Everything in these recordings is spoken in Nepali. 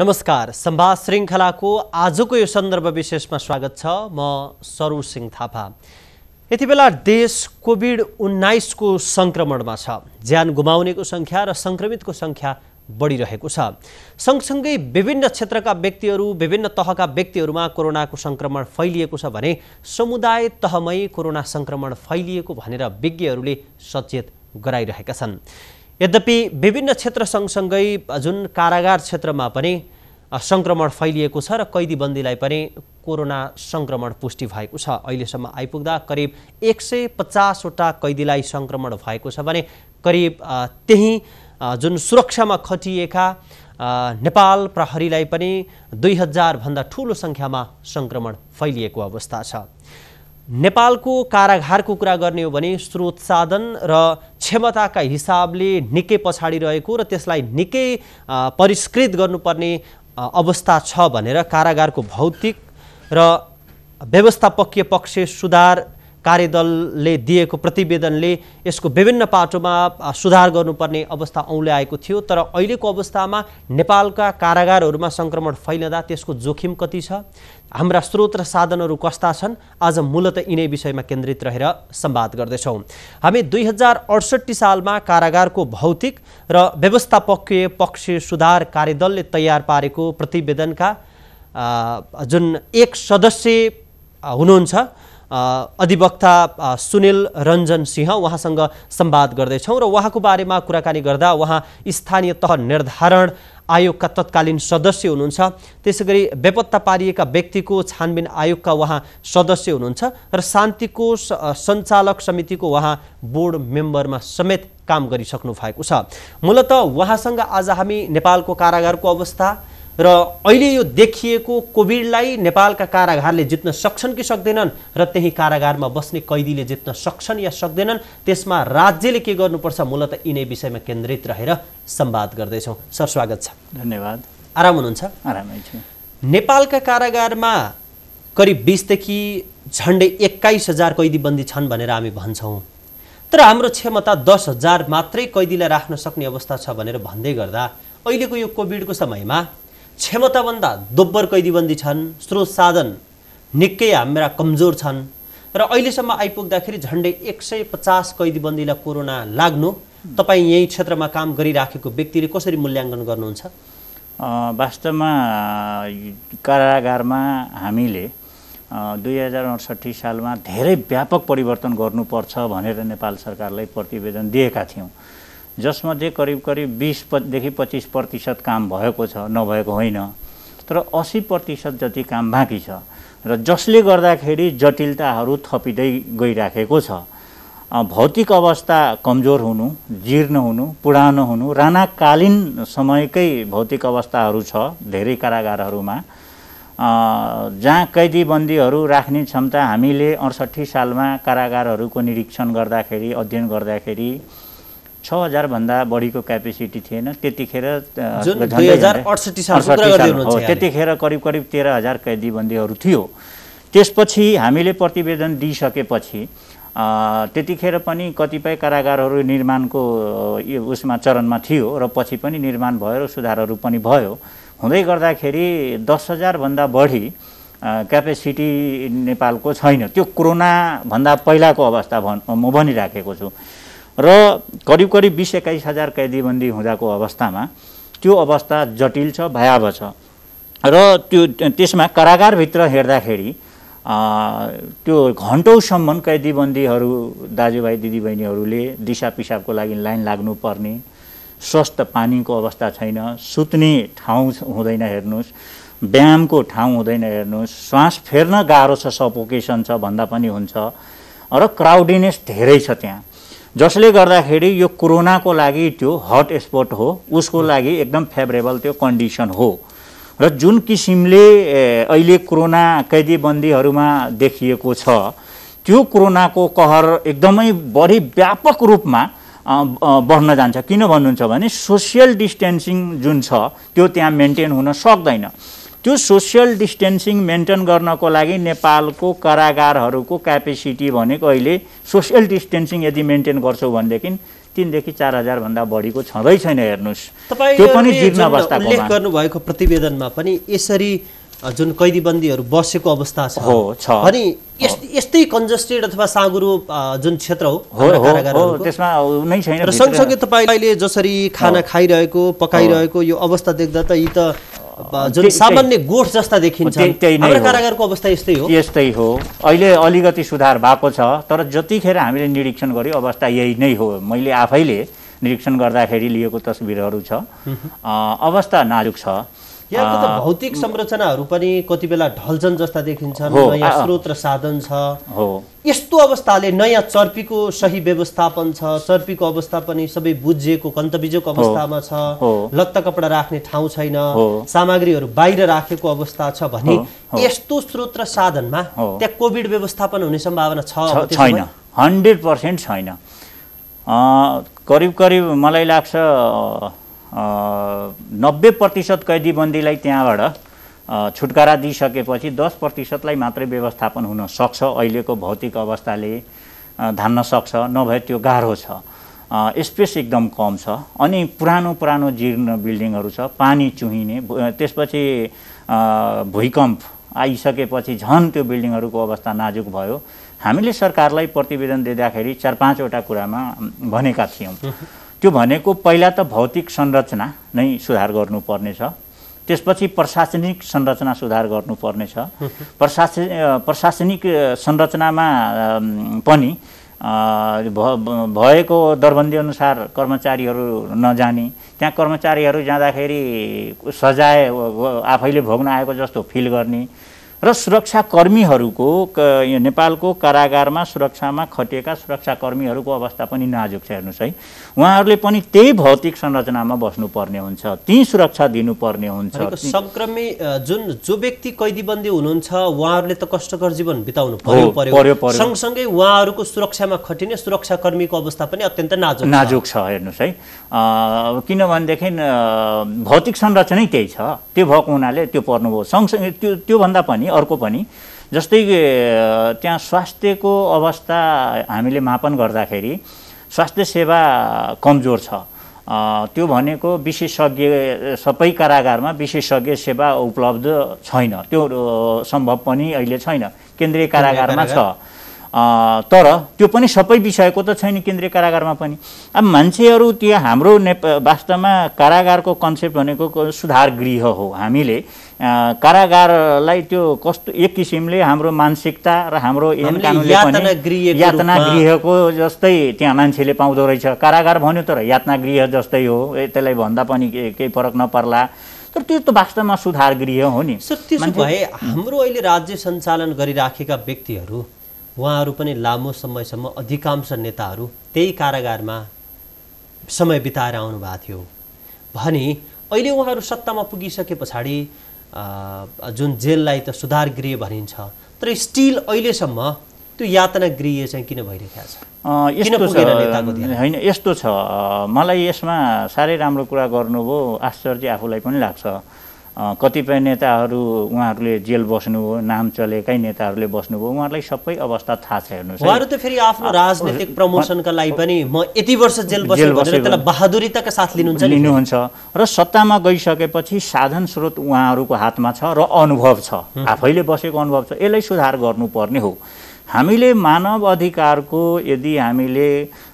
नमस्कार, संवाद श्रृङ्खलाको आजको यो सन्दर्भ विशेषमा स्वागत छ। म सरोज सिंह थापा। यति बेला देश कोभिड-19 को संक्रमणमा छ। ज्यान गुमाउनेको संख्या र संक्रमितको संख्या बढिरहेको छ। सँगसँगै विभिन्न क्षेत्रका व्यक्तिहरू, विभिन्न तहका व्यक्तिहरूमा कोरोनाको संक्रमण फैलिएको छ भने समुदाय तहमै कोरोना संक्रमण फैलिएको भनेर विज्ञहरूले सचेत गराइरहेका छन्। यद्यपि विभिन्न क्षेत्र सँगसँगै जुन कारागार क्षेत्रमा पनि संक्रमण फैलिएको छ र कैदीबन्दीलाई पनि कोरोना संक्रमण पुष्टि भएको छ। अहिलेसम्म आइपुग्दा करिब 150 वटा कैदीलाई संक्रमण भएको छ भने करिब त्यही जुन सुरक्षामा खटिएका नेपाल प्रहरीलाई पनि 2000 भन्दा ठूलो संख्यामा संक्रमण फैलिएको अवस्था छ। नेपालको कारागारको कुरा गर्ने हो भने स्रोत साधन र क्षमताका हिसाबले निकै पछाडि रहेको र त्यसलाई निकै परिष्कृत गर्नुपर्ने अवस्था छ भनेर कारागारको भौतिक र व्यवस्थापकीय पक्ष सुधार कार्यदलले दिएको प्रतिवेदनले यसको विभिन्न पाटोमा सुधार गर्नुपर्ने अवस्था औल्याएको थियो। तर अहिलेको अवस्थामा नेपालका कारागारहरूमा संक्रमण फैलदा त्यसको जोखिम कति छ, हाम्रा स्रोत र साधनहरू कस्ता छन्, आज मूलतः यिनै विषयमा केन्द्रित रहेर संवाद गर्दैछौँ। हामी 2068 सालमा कारागारको भौतिक र व्यवस्थापकीय पक्ष सुधार कार्यदलले तयार पारेको प्रतिवेदनका जुन एक सदस्य हुनुहुन्छ अधिवक्ता सुनिल रञ्जन सिंह, उहाँसँग संवाद गर्दैछौँ र उहाँको बारेमा कुराकानी गर्दा उहाँ स्थानीय तह निर्धारण आयोगका तत्कालीन सदस्य हुनुहुन्छ। त्यसैगरी बेपत्ता पारिएका व्यक्तिको छानबिन आयोगका उहाँ सदस्य हुनुहुन्छ र शान्तिको सञ्चालक समितिको उहाँ बोर्ड मेम्बरमा समेत काम गरिसक्नु भएको छ। मूलतः उहाँसँग आज हामी नेपालको कारागारको अवस्था र अहिले यो देखिएको कोभिडलाई नेपालका कारागारले जित्न सक्छन् कि सक्दैनन् र त्यही कारागारमा बस्ने कैदीले जित्न सक्छन् या सक्दैनन्, त्यसमा राज्यले के गर्नुपर्छ, मूलतः यिनै विषयमा केन्द्रित रहेर संवाद गर्दैछौँ। सर, स्वागत छ। धन्यवाद। आराम हुनुहुन्छ? आरामै छु। नेपालका कारागारमा करिब 20 देखि झन्डै 21,000 कैदीबन्दी छन् भनेर हामी भन्छौँ, तर हाम्रो क्षमता 10,000 मात्रै कैदीलाई राख्न सक्ने अवस्था छ भनेर भन्दै गर्दा अहिलेको यो कोभिडको समयमा क्षमताभन्दा दोब्बर कैदीबन्दी छन्, स्रोत साधन निकै हाम्रा कमजोर छन् र अहिलेसम्म आइपुग्दाखेरि झन्डै 150 कैदीबन्दीलाई कोरोना लाग्नु तपाईँ यही क्षेत्रमा काम गरिराखेको व्यक्तिले कसरी मूल्याङ्कन गर्नुहुन्छ? वास्तवमा कारागारमा हामीले 2068 सालमा धेरै व्यापक परिवर्तन गर्नुपर्छ भनेर नेपाल सरकारलाई प्रतिवेदन दिएका थियौँ, जसमध्ये करिब 20 देखि 25% काम भएको छ, नभएको होइन, तर 80% जति काम बाँकी छ र जसले गर्दाखेरि जटिलताहरू थपिँदै गइराखेको छ। भौतिक अवस्था कमजोर हुनु, जीर्ण हुनु, पुरानो हुनु, राणाकालीन समयकै भौतिक अवस्थाहरू छ धेरै कारागारहरूमा, जहाँ कैदीबन्दीहरू राख्ने क्षमता हामीले 68 सालमा कारागारहरूको निरीक्षण गर्दाखेरि, अध्ययन गर्दाखेरि 6000 भन्दा बढीको क्यापेसिटी थिएन त्यतिखेर। 2068 साल त्यतिखेर करिब 13,000 कैदीबन्दीहरू थियो। त्यसपछि हामीले प्रतिवेदन दिइसकेपछि त्यतिखेर पनि कतिपय कारागारहरू निर्माणको उसमा चरणमा थियो र पछि पनि निर्माण भयो र सुधारहरू पनि भयो। हुँदै गर्दाखेरि 10,000 भन्दा बढी क्यापेसिटी नेपालको छैन। त्यो कोरोना भन्दा पहिलाको अवस्था म भनिराखेको छु र करिब 20-21,000 कैदीबन्दी हुँदाको अवस्थामा त्यो अवस्था जटिल छ, भयावह छ र त्यसमा कारागारभित्र हेर्दाखेरि त्यो घन्टौँसम्म कैदीबन्दीहरू दाजुभाइ दिदीबहिनीहरूले दिशा पिसाबको लागि लाइन लाग्नुपर्ने, स्वस्थ पानीको अवस्था छैन, सुत्ने ठाउँ हुँदैन हेर्नुहोस्, व्यायामको ठाउँ हुँदैन हेर्नुहोस्, श्वास फेर्न गाह्रो छ, सफोकेसन छ भन्दा पनि हुन्छ र क्राउडिनेस धेरै छ त्यहाँ, जसले गर्दाखेरि यो कोरोनाको लागि त्यो हट स्पट हो, उसको लागि एकदम फेभरेबल त्यो कन्डिसन हो र जुन किसिमले अहिले कोरोना कैदीबन्दीहरूमा देखिएको छ त्यो कोरोनाको कहर एकदमै बढी व्यापक रूपमा बढ्न जान्छ। किन भन्नुहुन्छ भने सोसियल डिस्टेन्सिङ जुन छ त्यो त्यहाँ मेन्टेन हुन सक्दैन। त्यो सोसियल डिस्टेन्सिङ मेन्टेन गर्नको लागि नेपालको कारागारहरूको क्यापेसिटी भनेको अहिले सोसियल डिस्टेन्सिङ यदि मेन्टेन गर्छौँ भनेदेखि 3,000 देखि 4,000 भन्दा बढीको छँदै छैन हेर्नुस्। तपाईले त्यो पनि जीर्ण अवस्थाको उल्लेख गर्नुभएको प्रतिवेदनमा पनि यसरी जुन कैदीबन्दीहरू बसेको अवस्था छ अनि यस्तै कन्जस्टेड अथवा साँगुरो जुन क्षेत्र हो कारागारहरुको त्यसमा नै छैन। र सँगसँगै तपाईले जसरी खाना खाइरहेको पकाइरहेको यो अवस्था देख्दा त यी त जुन सामान्य गोठ जस्ता देखिन्छ। हाम्रो कारागारको अवस्था यस्तै हो। अहिले अलिकति सुधार भएको छ, तर जतिखेर हामीले निरीक्षण गर्यो अवस्था यही नै हो। मैले आफैले निरीक्षण गर्दाखेरि लिएको तस्बिरहरू छ, अवस्था नाजुक छ। यहाँको त भौतिक संरचनाहरू पनि कति बेला ढल्छन् जस्ता देखिन्छन्, नयाँ स्रोत र साधन छ। यस्तो अवस्थाले नयाँ चर्पीको सही व्यवस्थापन छ, चर्पीको अवस्था पनि सबै बुझिएको कन्तबिजोको अवस्थामा छ, लत्ता कपडा राख्ने ठाउँ छैन, सामग्रीहरू बाहिर राखेको अवस्था छ भने यस्तो स्रोत र साधनमा त्यहाँ कोभिड व्यवस्थापन हुने सम्भावना छैन? 100% छैन। करिब करिब मलाई लाग्छ 90% कैदीबन्दीलाई त्यहाँबाट छुटकारा दिइसकेपछि 10%लाई मात्रै व्यवस्थापन हुन सक्छ। अहिलेको भौतिक अवस्थाले धान्न सक्छ, नभए त्यो गाह्रो छ। स्पेस एकदम कम छ अनि पुरानो जीर्ण बिल्डिङहरू छ, पानी चुहिने, त्यसपछि भूकम्प आइसकेपछि झन् त्यो बिल्डिङहरूको अवस्था नाजुक भयो। हामीले सरकारलाई प्रतिवेदन दिँदाखेरि 4-5 वटा कुरामा भनेका थियौँ। त्यो भनेको पहिला त भौतिक संरचना नै सुधार गर्नुपर्ने छ, त्यसपछि प्रशासनिक संरचना सुधार गर्नुपर्ने छ। प्रशासनिक संरचनामा पनि भएको दरबन्दी अनुसार कर्मचारीहरू नजाने, त्यहाँ कर्मचारीहरू जाँदाखेरि सजाय आफैले भोग्न आएको जस्तो फिल गर्ने र सुरक्षाकर्मीहरूको नेपालको कारागारमा सुरक्षामा खटिएका सुरक्षाकर्मीहरूको अवस्था पनि नाजुक छ। हेर्नुहोस् है, उहाँहरूले पनि त्यही भौतिक संरचनामा बस्नुपर्ने हुन्छ, त्यही सुरक्षा दिनुपर्ने हुन्छ। संक्रमी जो व्यक्ति कैदीबन्दी हुनुहुन्छ उहाँहरूले त कष्टकर जीवन बिताउनु पर्यो, सँगसँगै उहाँहरूको सुरक्षामा खटिने सुरक्षाकर्मीको अवस्था पनि अत्यन्त नाजुक छ। हेर्नुहोस् है, किनभनेदेखि भौतिक संरचनै त्यही छ, त्यो भएको हुनाले त्यो पर्नुभयो। सँगसँगै त्योभन्दा पनि अर्को पनि जस्तै त्यहाँ स्वास्थ्यको अवस्था हामीले मापन गर्दाखेरि स्वास्थ्य सेवा कमजोर छ। त्यो भनेको विशेषज्ञ सबै कारागारमा विशेषज्ञ सेवा उपलब्ध छैन, त्यो सम्भव पनि अहिले छैन। केन्द्रीय कारागारमा छ, तर त्यो पनि सबै विषयको त छैन केन्द्रीय कारागारमा पनि। अब मान्छेहरू त्यो हाम्रो वास्तवमा कारागारको कन्सेप्ट भनेको सुधार गृह हो। हामीले कारागारलाई त्यो कस्तो एक किसिमले हाम्रो मानसिकता र हाम्रो ऐन कानुनले पनि यातना गृहको जस्तै त्यहाँ मान्छेले पाउँदो रहेछ। कारागार भन्यो तर यातना गृह जस्तै हो, त्यसलाई भन्दा पनि केही फरक नपर्ला, तर त्यो त वास्तवमा सुधार गृह हो नि। त्यसो भए हाम्रो अहिले राज्य सञ्चालन गरिराखेका व्यक्तिहरू उहाँहरू पनि लामो समयसम्म अधिकांश नेताहरू त्यही कारागारमा समय बिताएर आउनुभएको थियो भने अहिले उहाँहरू सत्तामा पुगिसके पछाडि जुन जेललाई त सुधार गृह भनिन्छ, तर स्टिल अहिलेसम्म त्यो यातना गृह चाहिँ किन भइरहेको छ? होइन, यस्तो छ, मलाई यसमा साह्रै राम्रो कुरा गर्नुभयो, आश्चर्य आफूलाई पनि लाग्छ। कतिपय नेताहरू उहाँहरूले जेल बस्नुभयो, नाम चलेकै नेताहरूले बस्नुभयो, उहाँहरूलाई सबै अवस्था थाहा छ। हेर्नुहोस्, उहाँहरू त फेरि आफ्नो राजनीतिक प्रमोसनका लागि पनि म यति वर्ष जेल बसेँ भनेर त्यसलाई बहादुरीताका साथ लिनुहुन्छ र सत्तामा गइसकेपछि साधन स्रोत उहाँहरूको हातमा छ र अनुभव छ, आफैले बसेको अनुभव छ। यसलाई सुधार गर्नुपर्ने हो। हामीले मानव अधिकारको यदि हामीले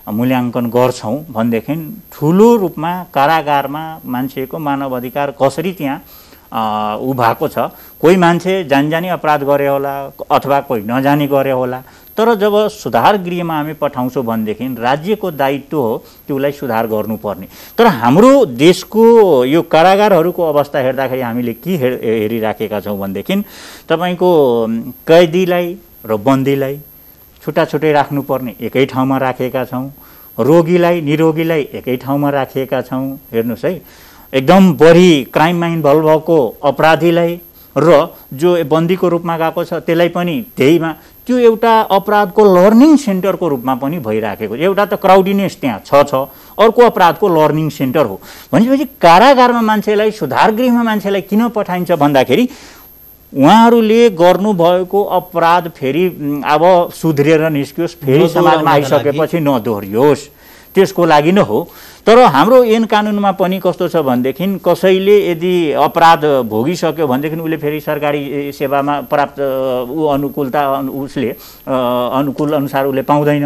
मूल्याङ्कन गर्छौँ भनेदेखि ठुलो रूपमा कारागारमा मान्छेको मानव अधिकार कसरी त्यहाँ भएको छ। कोही मान्छे जानी अपराध गरे होला अथवा कोही नजानी गरे होला, तर जब सुधार गृहमा हामी पठाउँछौँ भनेदेखि राज्यको दायित्व हो त्यसलाई सुधार गर्नुपर्ने। तर हाम्रो देशको यो कारागारहरूको अवस्था हेर्दाखेरि हामीले के हेरिराखेका छौँ भनेदेखि तपाईँको कैदीलाई र बन्दीलाई छुट्टा छुट्टै राख्नुपर्ने एकै ठाउँमा राखेका छौँ, रोगीलाई निरोगीलाई एकै ठाउँमा राखेका छौँ। हेर्नुहोस् है, एकदम बढी क्राइममा इन्भल्भ भएको अपराधीलाई र जो बन्दीको रूपमा गएको छ त्यसलाई पनि त्यहीमा, त्यो एउटा अपराधको लर्निङ सेन्टरको रूपमा पनि भइराखेको। एउटा त क्राउडिनेस त्यहाँ छ, अर्को अपराधको लर्निङ सेन्टर हो। भनेपछि कारागारमा मान्छेलाई सुधार गृहमा मान्छेलाई किन पठाइन्छ भन्दाखेरि उहाँहरूले गर्नुभएको अपराध फेरि अब सुध्रेर निस्कियोस्, फेरि समाजमा आइसकेपछि नदोहोरियोस्। त्यसको लागि नै हो। तर हाम्रो ऐन कानुनमा पनि कस्तो छ भनेदेखि कसैले यदि अपराध भोगिसक्यो भनेदेखि उसले फेरि सरकारी सेवामा प्राप्त अनुकूलता उसले अनुकूल अनुसार उसले पाउँदैन,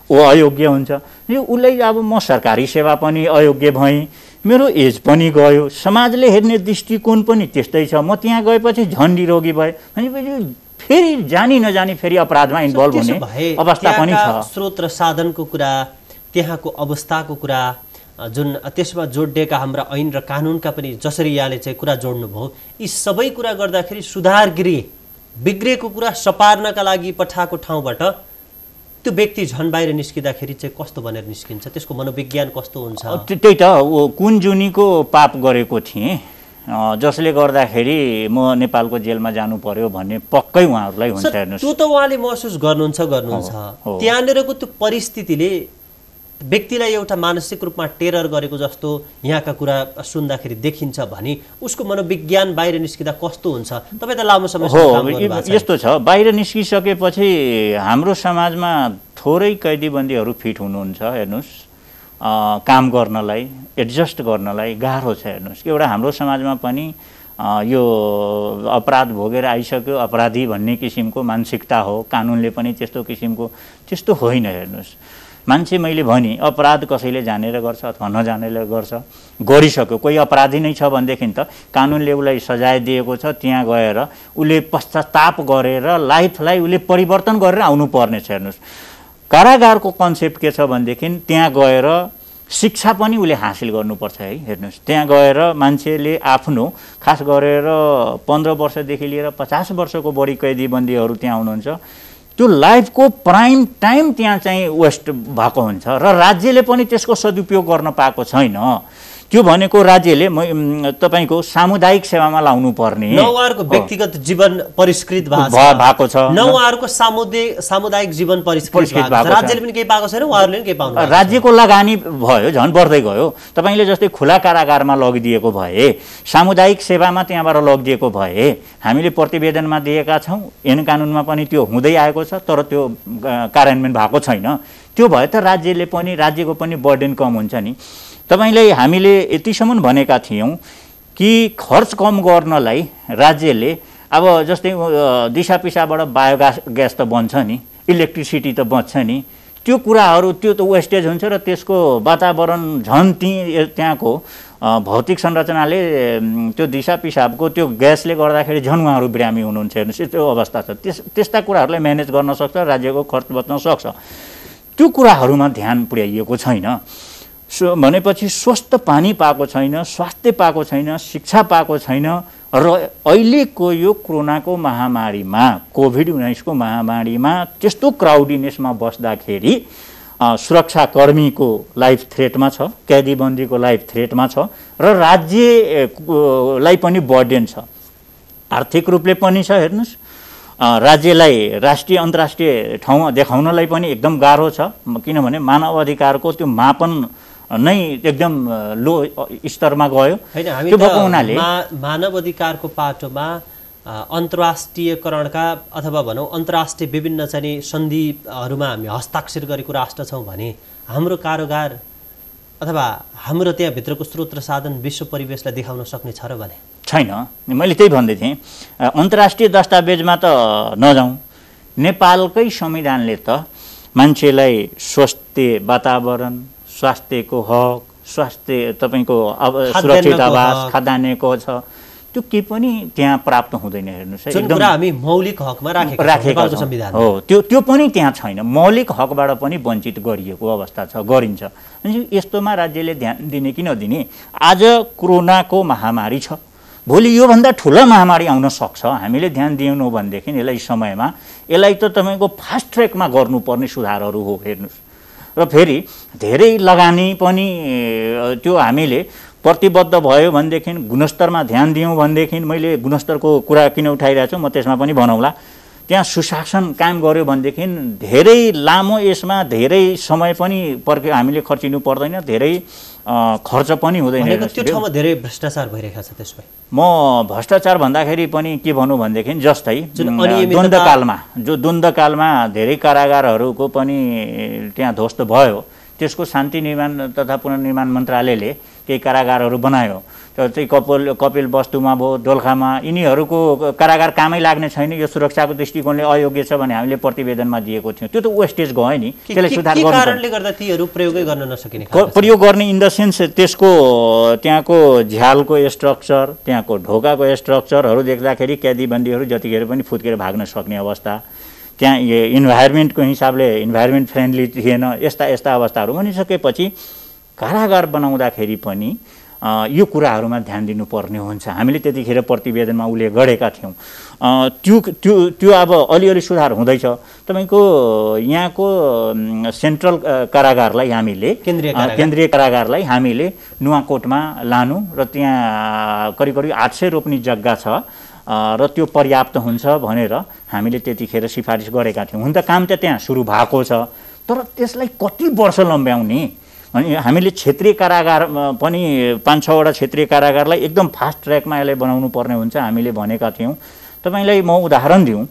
ऊ अयोग्य हुन्छ। यो उसलाई अब म सरकारी सेवा पनि अयोग्य भएँ, मेरो एज पनि गयो, समाजले हेर्ने दृष्टिकोण पनि त्यस्तै छ, म त्यहाँ गएपछि झन् निरोगी भएँ भनेपछि फेरि जानी नजानी फेरि अपराधमा इन्भल्भ हुने अवस्था पनि छ। स्रोत र साधनको कुरा, त्यहाँको अवस्थाको कुरा, जुन त्यसमा जोडिएका हाम्रा ऐन र कानुनका पनि जसरी यहाँले चाहिँ कुरा जोड्नुभयो, यी सबै कुरा गर्दाखेरि सुधार गृह बिग्रेको कुरा सपार्नका लागि पठाएको ठाउँबाट त्यो व्यक्ति झन् बाहिर निस्किँदाखेरि चाहिँ कस्तो भनेर निस्किन्छ, त्यसको मनोविज्ञान कस्तो हुन्छ? त्यही त कुन जुनीको पाप गरेको थिएँ जसले गर्दाखेरि म नेपालको जेलमा जानु पर्यो भन्ने पक्कै उहाँहरूलाई हुन्छ। हेर्नुहोस्, त्यो त उहाँले महसुस गर्नुहुन्छ। त्यहाँनिरको त्यो परिस्थितिले व्यक्तिलाई एउटा मानसिक रूपमा टेरर गरेको जस्तो यहाँका कुरा सुन्दाखेरि देखिन्छ भने उसको मनोविज्ञान बाहिर निस्किँदा कस्तो हुन्छ? तपाईँ त लामो समयसम्म यस्तो छ, बाहिर निस्किसकेपछि हाम्रो समाजमा थोरै कैदीबन्दीहरू फिट हुनुहुन्छ। हेर्नुहोस्, काम गर्नलाई, एडजस्ट गर्नलाई गाह्रो छ। हेर्नुहोस्, एउटा हाम्रो समाजमा पनि यो अपराध भोगेर आइसक्यो अपराधी भन्ने किसिमको मानसिकता हो, कानुनले पनि त्यस्तो होइन। हेर्नुहोस्, मान्छे मैले भने अपराध कसैले जानेर गर्छ अथवा नजानेर गर्छ, गरिसक्यो, कोही अपराधी नै छ भनेदेखि त कानुनले उसलाई सजाय दिएको छ, त्यहाँ गएर उसले पश्चाताप गरेर लाइफलाई उसले परिवर्तन गरेर आउनुपर्ने छ। हेर्नुहोस्, कारागारको कन्सेप्ट के छ भनेदेखि त्यहाँ गएर शिक्षा पनि उसले हासिल गर्नुपर्छ है। हेर्नुहोस्, त्यहाँ गएर मान्छेले आफ्नो खास गरेर 15 वर्षदेखि लिएर 50 वर्षको बढी कैदीबन्दीहरू त्यहाँ हुनुहुन्छ, त्यो लाइफको प्राइम टाइम त्यहाँ चाहिँ वेस्ट भएको हुन्छ र राज्यले पनि त्यसको सदुपयोग गर्न पाएको छैन। त्यो भनेको राज्यले तपाईको सामुदायिक सेवामा लाउनु पर्ने, न उहाँहरूको व्यक्तिगत जीवन परिष्कृत भएको छ, न उहाँहरूको सामुदायिक जीवन परिष्कृत भएको छ। राज्यले पनि केही पाएको छैन, उहाँहरूले पनि केही पाउनु भएको छैन। राज्यको लगानी भयो, झन् बढ्दै गयो। तपाईले जस्तै खुला कारागारमा लगिदिएको भए, सामुदायिक सेवामा त्यहाँबाट लगिदिएको भए, हामीले प्रतिवेदनमा दिएका छौँ, ऐन कानुनमा पनि त्यो हुँदै आएको छ, तर त्यो कार्यान्वयन भएको छैन। त्यो भए त राज्यको पनि बर्डन कम हुन्छ नि। तपाईलाई हामीले यतिसम्म भनेका थियौँ कि खर्च कम गर्नलाई राज्यले अब जस्तै दिशा पिसाबाट बायोग्यास त बन्छ नि, इलेक्ट्रिसिटी त बन्छ नि, त्यो कुराहरू त्यो त वेस्टेज हुन्छ र त्यसको वातावरण झन् त्यहाँको भौतिक संरचनाले त्यो दिशा पिसाबको त्यो ग्यासले गर्दाखेरि झन् उहाँहरू बिरामी हुनुहुन्छ। हेर्नुहोस्, त्यो अवस्था छ। त्यस्ता कुराहरूलाई म्यानेज गर्न सक्छ, राज्यको खर्च बच्न सक्छ। त्यो कुराहरूमा ध्यान पुर्याइएको छैन। भनेपछि स्वस्थ पानी पाएको छैन, स्वास्थ्य पाएको छैन, शिक्षा पाएको छैन र अहिलेको यो कोरोनाको महामारीमा, कोभिड-19 को महामारीमा त्यस्तो क्राउडिनेसमा बस्दाखेरि सुरक्षाकर्मीको लाइफ थ्रेटमा छ, कैदीबन्दीको लाइफ थ्रेटमा छ र राज्यलाई पनि बर्डन छ, आर्थिक रूपले पनि छ। हेर्नुहोस्, राज्यलाई राष्ट्रिय अन्तर्राष्ट्रिय ठाउँमा देखाउनलाई पनि एकदम गाह्रो छ, किनभने मानव अधिकारको त्यो मापन नै एकदम लो स्तरमा गयो। त्यो भएको हुनाले मानव अधिकारको पाटोमा अन्तर्राष्ट्रियकरणका अथवा भनौँ अन्तर्राष्ट्रिय विभिन्न चाहिँ सन्धिहरूमा हामी हस्ताक्षर गरेको राष्ट्र छौँ भने हाम्रो कारोबार अथवा हाम्रो त्यहाँभित्रको स्रोत र साधन विश्व परिवेशलाई देखाउन सक्ने छ र भने छैन। मैले त्यही भन्दै थिएँ, अन्तर्राष्ट्रिय दस्तावेजमा त नजाउँ, नेपालकै संविधानले त मान्छेलाई स्वास्थ्य वातावरण, स्वास्थ्यको हक, स्वास्थ्य तपाईको सुरक्षित आवास, खाद्यान्नको छ, त्यो के पनि त्यहाँ प्राप्त हुँदैन। हेर्नुहोस्, एकदम हामी मौलिक हकमा राखेको संविधान हो, त्यो पनि त्यहाँ छैन। मौलिक हकबाट पनि वञ्चित गरिएको अवस्था छ, गरिन्छ। अनि यस्तोमा राज्यले ध्यान दिने कि नदिने? आज कोरोनाको महामारी छ, भोलि योभन्दा ठुलो महामारी आउन सक्छ। हामीले ध्यान दिएनौँ भनेदेखि यसलाई त तपाईँको फास्ट ट्र्याकमा गर्नुपर्ने सुधारहरू हो। हेर्नुहोस्, र फेरि धेरै लगानी पनि त्यो हामीले प्रतिबद्ध भयो भनेदेखि, गुणस्तरमा ध्यान दियौँ भनेदेखि, मैले गुणस्तरको कुरा किन उठाइरहेको छु म त्यसमा पनि भनौँला, त्यहाँ सुशासन कायम गर्यो भनेदेखि धेरै लामो यसमा धेरै समय पनि हामीले खर्चिनु पर्दैन, धेरै खर्च पनि हुँदैन। त्यो ठाउँमा धेरै भ्रष्टाचार भइरहेको छ। त्यसमै म भ्रष्टाचार भन्दाखेरि पनि के भनौँ भनेदेखि, जस्तै द्वन्द्वकालमा धेरै कारागारहरूको पनि त्यहाँ ध्वस्त भयो, त्यसको शान्ति निर्माण तथा पुनर्निर्माण मन्त्रालयले केही कारागारहरू बनायो। चाहिँ कपिल वस्तुमा भयो, दोलखामा, यिनीहरूको कारागार कामै लाग्ने छैन, यो सुरक्षाको दृष्टिकोणले अयोग्य छ भने हामीले प्रतिवेदनमा दिएको थियौँ। त्यो त वेस्टेज गयो नि, त्यसलाई सुधार गर्नु। के कारणले गर्दा तीहरू प्रयोगै गर्न नसकिने? प्रयोग गर्ने इन द सेन्स त्यसको त्यहाँको झ्यालको स्ट्रक्चर, त्यहाँको ढोकाको स्ट्रक्चरहरू देख्दाखेरि कैदीबन्दीहरू जतिखेर पनि फुत्केर भाग्न सक्ने अवस्था, त्यहाँ इन्भाइरोमेन्टको हिसाबले इन्भाइरोमेन्ट फ्रेन्डली थिएन, यस्ता अवस्थाहरू बनिसकेपछि कारागार बनाउँदाखेरि पनि यो कुराहरूमा ध्यान दिनुपर्ने हुन्छ। हामीले त्यतिखेर प्रतिवेदनमा उल्लेख गरेका थियौँ। त्यो अब अलिअलि सुधार हुँदैछ। तपाईँको यहाँको सेन्ट्रल कारागारलाई हामीले केन्द्रीय कारागारलाई हामीले नुवाकोटमा लानु र त्यहाँ करिब 800 रोप्ने जग्गा छ र त्यो पर्याप्त हुन्छ भनेर हामीले त्यतिखेर सिफारिस गरेका थियौँ। हुन त काम त त्यहाँ सुरु भएको छ, तर त्यसलाई कति वर्ष लम्ब्याउने? अनि हामीले क्षेत्रीय कारागार पनि 5-6 वटा क्षेत्रीय कारागारलाई एकदम फास्ट ट्र्याकमा यसलाई बनाउनु पर्ने हुन्छ हामीले भनेका थियौँ। तपाईँलाई म उदाहरण दिउँ,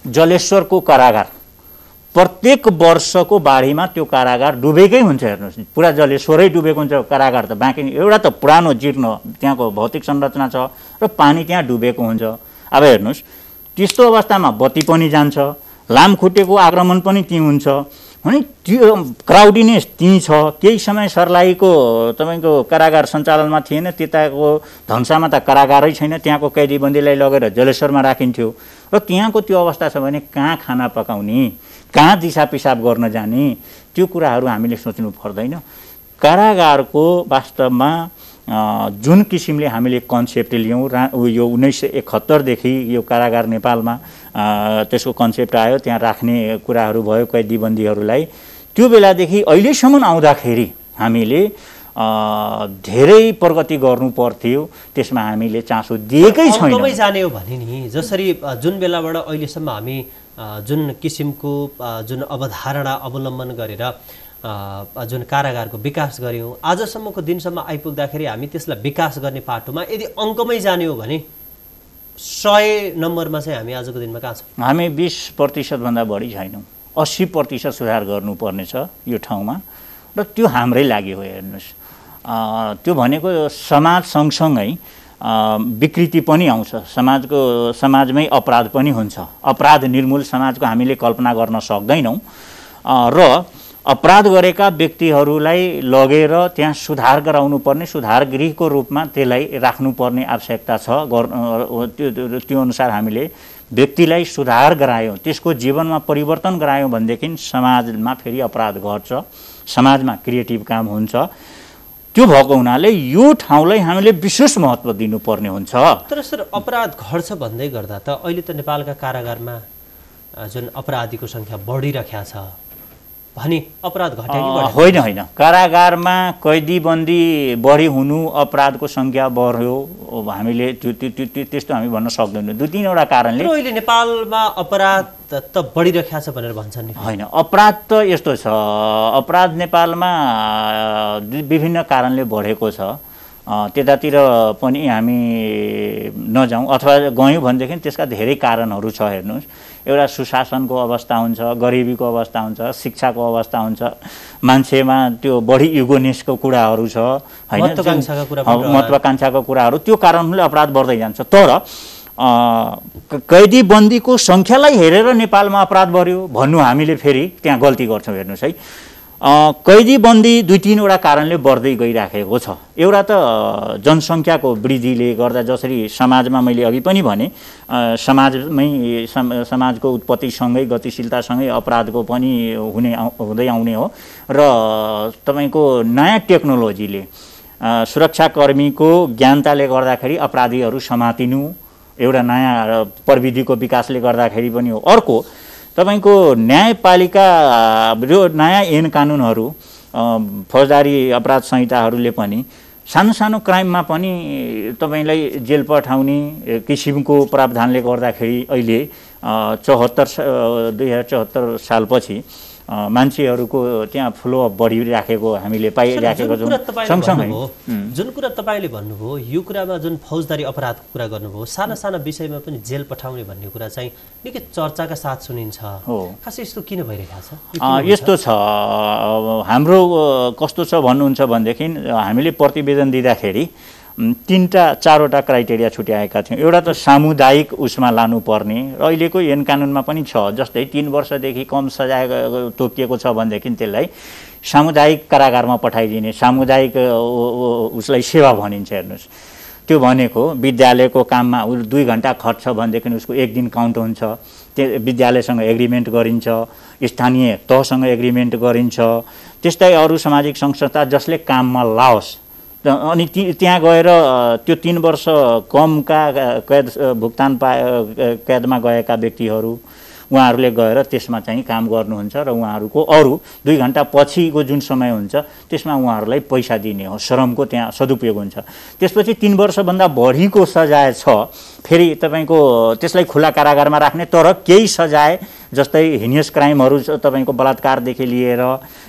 जलेश्वरको कारागार प्रत्येक वर्षको बाढीमा त्यो कारागार डुबेकै हुन्छ। हेर्नुहोस्, पुरा जलेश्वरै डुबेको हुन्छ कारागार त, बाँकी एउटा त पुरानो जीर्ण त्यहाँको भौतिक संरचना छ र पानी त्यहाँ डुबेको हुन्छ। अब हेर्नुहोस्, त्यस्तो अवस्थामा बत्ती पनि जान्छ, लामखुट्टेको आक्रमण पनि त्यहीँ हुन्छ भने त्यो क्राउडिनेस त्यहीँ छ। केही समय सर्लाहीको तपाईँको कारागार सञ्चालनमा थिएन, त्यताको धनसामा त कारागारै छैन, त्यहाँको कैदीबन्दीलाई लगेर जलेश्वरमा राखिन्थ्यो र त्यहाँको त्यो अवस्था छ भने कहाँ खाना पकाउने, कहाँ दिसा पिसाब गर्न जाने, त्यो कुराहरू हामीले सोच्नु पर्दैन। कारागारको वास्तवमा जुन किसिमले हामीले कन्सेप्ट लियौँ, यो 1971देखि यो कारागार नेपालमा त्यसको कन्सेप्ट आयो, त्यहाँ राख्ने कुराहरू भयो कैदीबन्दीहरूलाई, त्यो बेलादेखि अहिलेसम्म आउँदाखेरि हामीले धेरै प्रगति गर्नु पर्थ्यो, त्यसमा हामीले चासो दिएकै छैन। अङ्कमै जाने हो भने नि, जसरी जुन बेलाबाट अहिलेसम्म हामी जुन किसिमको जुन अवधारणा अवलम्बन गरेर जुन कारागारको विकास गऱ्यौँ, आजसम्मको दिनसम्म आइपुग्दाखेरि हामी त्यसलाई विकास गर्ने पाटोमा यदि अङ्कमै जाने हो भने 100 नम्बरमा चाहिँ हामी आजको दिनमा कहाँ छौँ? हामी 20% भन्दा बढी छैनौँ। 80% सुधार गर्नुपर्नेछ यो ठाउँमा र त्यो हाम्रै लागि हो। हेर्नुहोस्, त्यो भनेको समाज सँगसँगै विकृति पनि आउँछ, समाजमै अपराध पनि हुन्छ। अपराध निर्मूल समाजको हामीले कल्पना गर्न सक्दैनौँ र अपराध गरेका व्यक्तिहरूलाई लगेर त्यहाँ सुधार गराउनु पर्ने, सुधार गृहको रूपमा त्यसलाई राख्नुपर्ने आवश्यकता छ। त्यो अनुसार हामीले व्यक्तिलाई सुधार गरायौँ, त्यसको जीवनमा परिवर्तन गरायौँ भनेदेखि समाजमा फेरि अपराध घट्छ, समाजमा क्रिएटिभ काम हुन्छ। त्यो भएको हुनाले यो ठाउँलाई हामीले विशेष महत्त्व दिनुपर्ने हुन्छ। तर सर, अपराध घट्छ भन्दै गर्दा त अहिले त नेपालका कारागारमा जुन अपराधीको सङ्ख्या बढिरहेको छ भने अपराध घट्यो कि बढ्यो? होइन, कारागारमा कैदीबन्दी बढी हुनु, अपराधको सङ्ख्या बढ्यो हामीले त्यस्तो हामी भन्न सक्दैनौँ। 2-3 कारणले। अहिले नेपालमा अपराध त बढिरहेको छ भनेर भन्छन् नि? होइन, अपराध त यस्तो छ, अपराध नेपालमा विभिन्न कारणले बढेको छ। त्यतातिर पनि हामी नजाउँ, अथवा गयौँ भनेदेखि त्यसका धेरै कारणहरू छ। हेर्नुहोस्, एउटा सुशासनको अवस्था हुन्छ, गरिबीको अवस्था हुन्छ, शिक्षाको अवस्था हुन्छ, मान्छेमा त्यो बढी इगोनेसको कुराहरू छ, होइन, महत्त्वाकांक्षाको कुराहरू, त्यो कारणले अपराध बढ्दै जान्छ। तर कैदीबन्दीको सङ्ख्यालाई हेरेर नेपालमा अपराध बढ्यो भन्नु हामीले फेरि त्यहाँ गल्ती गर्छौँ। हेर्नुहोस् है, कैदीबन्दी 2-3 कारणले बढ्दै गइराखेको छ। एउटा त जनसङ्ख्याको वृद्धिले गर्दा, जसरी समाजमा मैले अघि पनि भने समाजको उत्पत्तिसँगै गतिशीलतासँगै अपराधको पनि हुँदै आउने हो र तपाईँको नयाँ टेक्नोलोजीले, सुरक्षाकर्मीको ज्ञानताले गर्दाखेरि अपराधीहरू समातिनु एउटा नयाँ प्रविधिको विकासले गर्दाखेरि पनि हो। अर्को तपाईँको न्यायपालिका जो नयाँ ऐन कानुनहरू, फौजदारी अपराध संहिताहरूले पनि सानो सानो क्राइममा पनि तपाईँलाई जेल पठाउने किसिमको प्रावधानले गर्दाखेरि अहिले 2074 सालपछि मान्छेहरूको त्यहाँ फ्लो बढिराखेको हामीले पाइराखेको छौँ। सँगसँगै जुन कुरा तपाईँले भन्नुभयो यो कुरामा जुन फौजदारी अपराधको कुरा गर्नुभयो साना साना विषयमा पनि जेल पठाउने भन्ने कुरा चाहिँ निकै चर्चाका साथ सुनिन्छ। खास यस्तो किन भइरहेको छ? यस्तो छ, हाम्रो कस्तो छ भन्नुहुन्छ भनेदेखि हामीले प्रतिवेदन दिँदाखेरि 3-4वटा क्राइटेरिया छुट्याएका थियौँ। एउटा त सामुदायिक उसमा लानुपर्ने, र अहिलेको ऐन कानुनमा पनि छ, जस्तै 3 वर्षदेखि कम सजाय तोकिएको छ भनेदेखि त्यसलाई सामुदायिक कारागारमा पठाइदिने, सामुदायिक उसलाई सेवा भनिन्छ। हेर्नुहोस्, त्यो भनेको विद्यालयको काममा 2 घन्टा खट्छ भनेदेखि उसको 1 दिन काउन्ट हुन्छ। त्यो विद्यालयसँग एग्रिमेन्ट गरिन्छ, स्थानीय तहसँग एग्रिमेन्ट गरिन्छ, त्यस्तै अरू सामाजिक संस्था जसले काममा लाओस्। अनि त्यहाँ गएर त्यो 3 वर्ष कमका कैद भुक्तान कैदमा गएका व्यक्तिहरू उहाँहरूले गएर त्यसमा चाहिँ काम गर्नुहुन्छ र उहाँहरूको अरू 2 घन्टा पछिको जुन समय हुन्छ त्यसमा उहाँहरूलाई पैसा दिने हो, श्रमको त्यहाँ सदुपयोग हुन्छ। त्यसपछि 3 वर्षभन्दा बढीको सजाय छ, फेरि तपाईँको त्यसलाई खुला कारागारमा राख्ने, तर केही सजाय जस्तै हिनियस क्राइमहरू तपाईँको बलात्कारदेखि लिएर